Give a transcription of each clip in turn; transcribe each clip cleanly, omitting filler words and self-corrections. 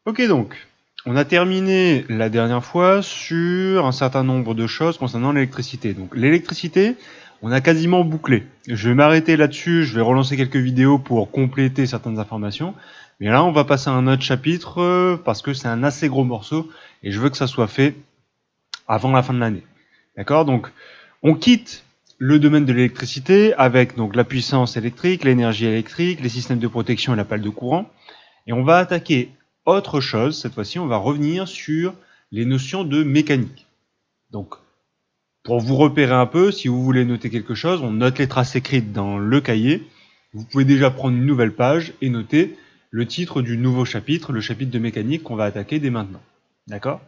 Ok donc, on a terminé la dernière fois sur un certain nombre de choses concernant l'électricité. Donc l'électricité, on a quasiment bouclé. Je vais m'arrêter là-dessus, je vais relancer quelques vidéos pour compléter certaines informations. Mais là, on va passer à un autre chapitre parce que c'est un assez gros morceau et je veux que ça soit fait avant la fin de l'année. D'accord? Donc, on quitte le domaine de l'électricité avec donc la puissance électrique, l'énergie électrique, les systèmes de protection et la pale de courant. Et on va attaquer autre chose. Cette fois-ci, on va revenir sur les notions de mécanique. Donc, pour vous repérer un peu, si vous voulez noter quelque chose, on note les traces écrites dans le cahier. Vous pouvez déjà prendre une nouvelle page et noter le titre du nouveau chapitre, le chapitre de mécanique qu'on va attaquer dès maintenant. D'accord?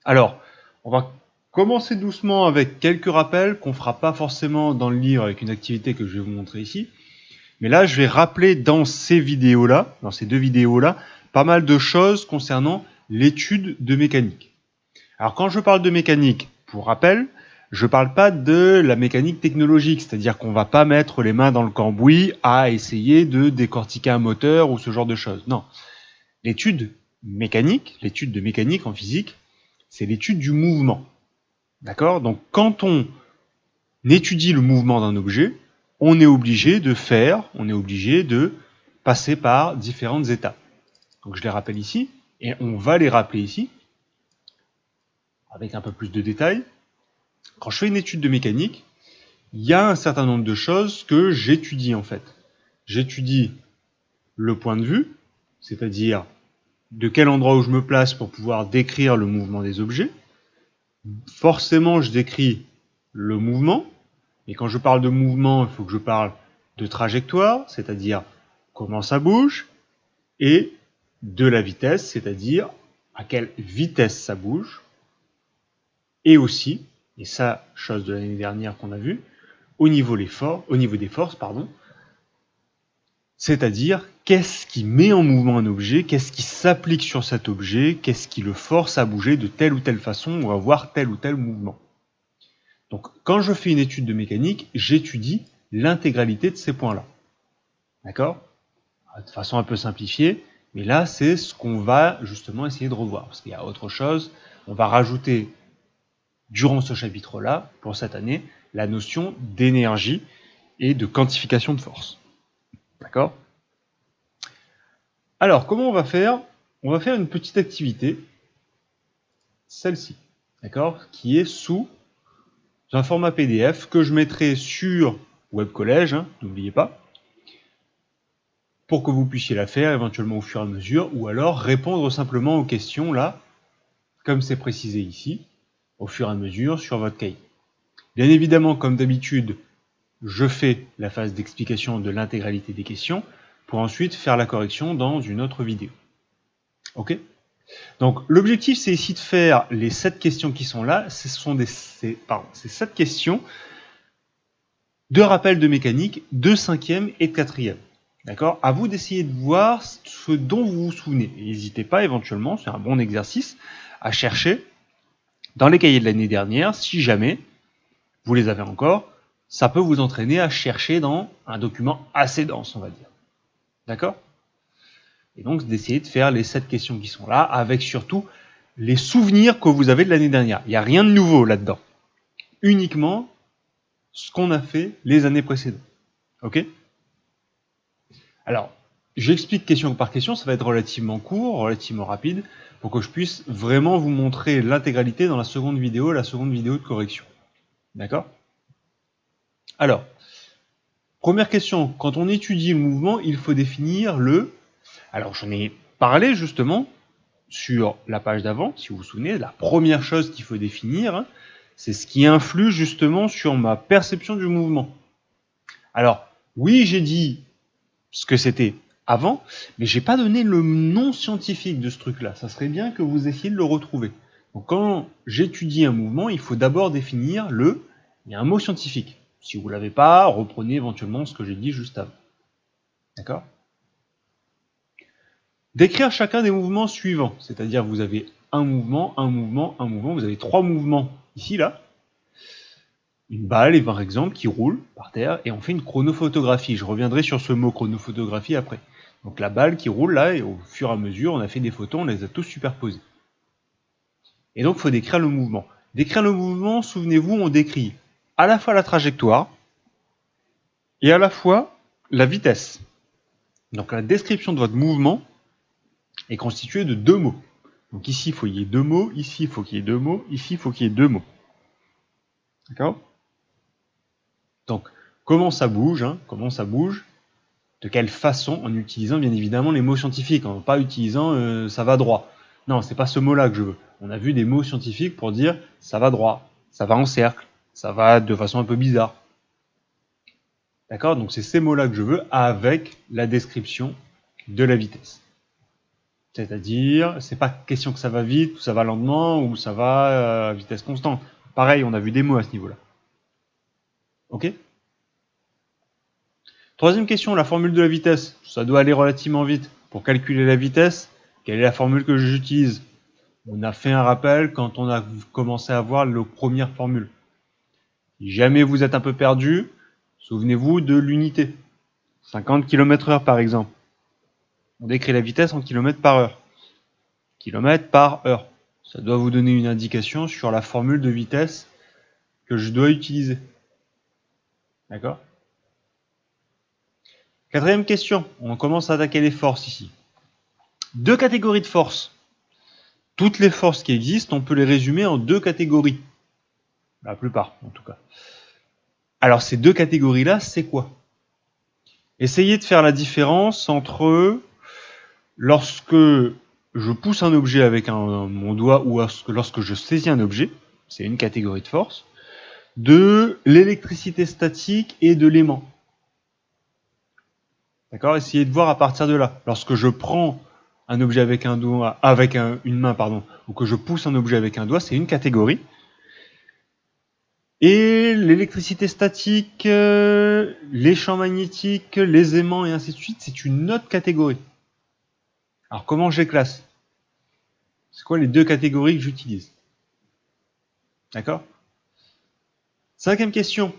Alors, on va commencer doucement avec quelques rappels qu'on ne fera pas forcément dans le livre avec une activité que je vais vous montrer ici. Mais là, je vais rappeler dans ces vidéos-là, dans ces deux vidéos-là, pas mal de choses concernant l'étude de mécanique. Alors, quand je parle de mécanique, pour rappel, je ne parle pas de la mécanique technologique, c'est-à-dire qu'on ne va pas mettre les mains dans le cambouis à essayer de décortiquer un moteur ou ce genre de choses. Non. L'étude mécanique, l'étude de mécanique en physique, c'est l'étude du mouvement. D'accord? Donc, quand on étudie le mouvement d'un objet, on est obligé de passer par différentes étapes. Donc je les rappelle ici, et on va les rappeler ici, avec un peu plus de détails. Quand je fais une étude de mécanique, il y a un certain nombre de choses que j'étudie en fait. J'étudie le point de vue, c'est-à-dire de quel endroit où je me place pour pouvoir décrire le mouvement des objets. Forcément, je décris le mouvement, et quand je parle de mouvement, il faut que je parle de trajectoire, c'est-à-dire comment ça bouge, et de la vitesse, c'est-à-dire à quelle vitesse ça bouge, et aussi, et ça, chose de l'année dernière qu'on a vu, au niveau des forces, c'est-à-dire qu'est-ce qui met en mouvement un objet, qu'est-ce qui s'applique sur cet objet, qu'est-ce qui le force à bouger de telle ou telle façon ou à avoir tel ou tel mouvement. Donc, quand je fais une étude de mécanique, j'étudie l'intégralité de ces points-là. D'accord? De façon un peu simplifiée, mais là, c'est ce qu'on va justement essayer de revoir, parce qu'il y a autre chose. On va rajouter, durant ce chapitre-là, pour cette année, la notion d'énergie et de quantification de force. D'accord? Alors, comment on va faire? On va faire une petite activité, celle-ci, d'accord? Qui est sous un format PDF que je mettrai sur Web Collège, n'oubliez pas, pour que vous puissiez la faire éventuellement au fur et à mesure, ou alors répondre simplement aux questions là, comme c'est précisé ici, au fur et à mesure sur votre cahier. Bien évidemment, comme d'habitude, je fais la phase d'explication de l'intégralité des questions pour ensuite faire la correction dans une autre vidéo. Ok? Donc l'objectif, c'est ici de faire les 7 questions qui sont là. Ce sont ces 7 questions de rappel de mécanique de 5e et de 4e. D'accord? À vous d'essayer de voir ce dont vous vous souvenez. N'hésitez pas éventuellement, c'est un bon exercice, à chercher dans les cahiers de l'année dernière, si jamais vous les avez encore, ça peut vous entraîner à chercher dans un document assez dense, on va dire. D'accord? Et donc d'essayer de faire les 7 questions qui sont là, avec surtout les souvenirs que vous avez de l'année dernière. Il n'y a rien de nouveau là-dedans. Uniquement ce qu'on a fait les années précédentes. Ok? Alors, j'explique question par question, ça va être relativement court, relativement rapide, pour que je puisse vraiment vous montrer l'intégralité dans la seconde vidéo de correction. D'accord? Alors, première question, quand on étudie le mouvement, il faut définir le... Alors, j'en ai parlé justement sur la page d'avant, si vous vous souvenez, la première chose qu'il faut définir, c'est ce qui influe justement sur ma perception du mouvement. Alors, oui, j'ai dit ce que c'était avant, mais j'ai pas donné le nom scientifique de ce truc-là. Ça serait bien que vous essayiez de le retrouver. Donc, quand j'étudie un mouvement, il faut d'abord définir il y a un mot scientifique. Si vous ne l'avez pas, reprenez éventuellement ce que j'ai dit juste avant. D'accord? Décrire chacun des mouvements suivants, c'est-à-dire vous avez un mouvement, vous avez 3 mouvements ici, là. Une balle, par exemple, qui roule par terre, et on fait une chronophotographie. Je reviendrai sur ce mot chronophotographie après. Donc la balle qui roule là, et au fur et à mesure, on a fait des photos, on les a tous superposés. Et donc il faut décrire le mouvement. Décrire le mouvement, souvenez-vous, on décrit à la fois la trajectoire et à la fois la vitesse. Donc la description de votre mouvement est constituée de 2 mots. Donc ici, il faut qu'il y ait 2 mots, ici, il faut qu'il y ait 2 mots, ici, il faut qu'il y ait 2 mots. D'accord? Donc, comment ça bouge, de quelle façon, en utilisant bien évidemment les mots scientifiques, en pas utilisant ça va droit. Non, c'est pas ce mot-là que je veux. On a vu des mots scientifiques pour dire ça va droit, ça va en cercle, ça va de façon un peu bizarre. D'accord? Donc c'est ces mots-là que je veux avec la description de la vitesse. C'est-à-dire, c'est pas question que ça va vite, ou ça va lentement, ou ça va à vitesse constante. Pareil, on a vu des mots à ce niveau-là. Ok? Troisième question, la formule de la vitesse. Ça doit aller relativement vite. Pour calculer la vitesse, quelle est la formule que j'utilise? On a fait un rappel quand on a commencé à voir les premières formules. Si jamais vous êtes un peu perdu, souvenez-vous de l'unité. 50 km/h par exemple. On décrit la vitesse en km par heure. Km par heure. Ça doit vous donner une indication sur la formule de vitesse que je dois utiliser. D'accord? Quatrième question. On commence à attaquer les forces ici. 2 catégories de forces. Toutes les forces qui existent, on peut les résumer en 2 catégories. La plupart, en tout cas. Alors, ces 2 catégories-là, c'est quoi? Essayez de faire la différence entre lorsque je pousse un objet avec mon doigt ou lorsque je saisis un objet, c'est une catégorie de force, de l'électricité statique et de l'aimant. D'accord? Essayez de voir à partir de là. Lorsque je prends un objet avec un doigt, une main, ou que je pousse un objet avec un doigt, c'est une catégorie. Et l'électricité statique, les champs magnétiques, les aimants et ainsi de suite, c'est une autre catégorie. Alors comment je les classe? C'est quoi les 2 catégories que j'utilise? D'accord? 5e question.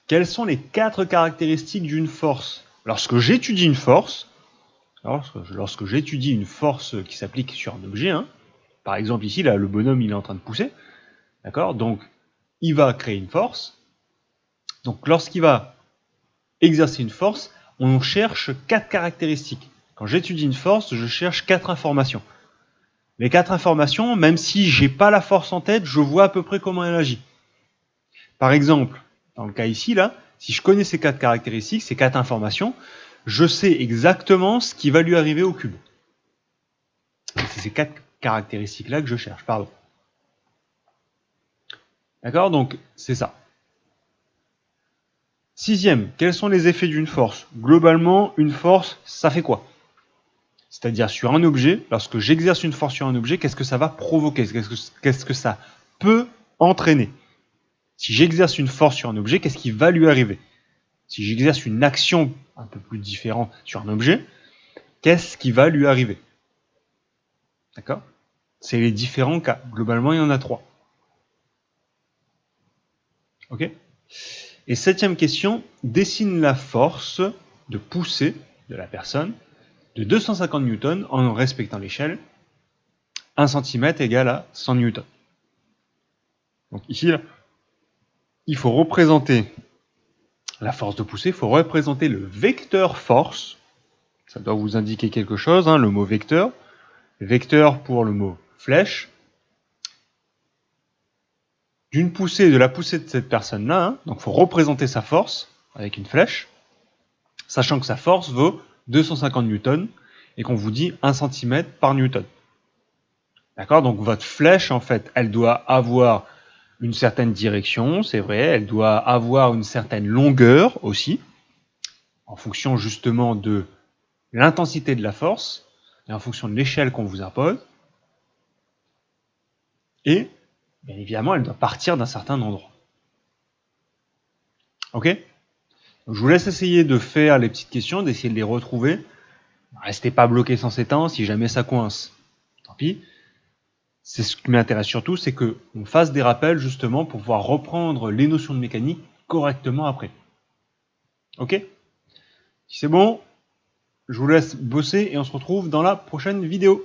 Quelles sont les 4 caractéristiques d'une force? Lorsque j'étudie une force qui s'applique sur un objet, par exemple ici, là, le bonhomme il est en train de pousser, d'accord? Donc il va créer une force. Donc lorsqu'il va exercer une force, on cherche 4 caractéristiques. Quand j'étudie une force, je cherche 4 informations. Les 4 informations, même si j'ai pas la force en tête, je vois à peu près comment elle agit. Par exemple, dans le cas ici, là, si je connais ces 4 caractéristiques, ces 4 informations, je sais exactement ce qui va lui arriver au cube. C'est ces 4 caractéristiques-là que je cherche, pardon. D'accord? Donc, c'est ça. 6e, quels sont les effets d'une force? Globalement, une force, ça fait quoi? C'est-à-dire sur un objet, lorsque j'exerce une force sur un objet, qu'est-ce que ça va provoquer? Qu'est-ce que ça peut entraîner? Si j'exerce une force sur un objet, qu'est-ce qui va lui arriver? Si j'exerce une action un peu plus différente sur un objet, qu'est-ce qui va lui arriver? D'accord? C'est les différents cas. Globalement, il y en a 3. Ok? Et 7e question, dessine la force de poussée de la personne de 250 newtons en respectant l'échelle. 1 cm égale à 100 newtons. Donc ici, là, il faut représenter la force de poussée, il faut représenter le vecteur force. Ça doit vous indiquer quelque chose, le mot vecteur. Vecteur pour le mot flèche. De la poussée de cette personne-là, donc il faut représenter sa force avec une flèche, sachant que sa force vaut 250 newtons et qu'on vous dit 1 cm par newton. D'accord? Donc votre flèche, en fait, elle doit avoir une certaine direction, c'est vrai, elle doit avoir une certaine longueur aussi, en fonction justement de l'intensité de la force et en fonction de l'échelle qu'on vous impose. Et, bien évidemment, elle doit partir d'un certain endroit. Ok? Donc, je vous laisse essayer de faire les petites questions, d'essayer de les retrouver. Restez pas bloqué sans ces temps, si jamais ça coince, tant pis. C'est ce qui m'intéresse surtout, c'est qu'on fasse des rappels justement pour pouvoir reprendre les notions de mécanique correctement après. Ok? Si c'est bon, Je vous laisse bosser et on se retrouve dans la prochaine vidéo.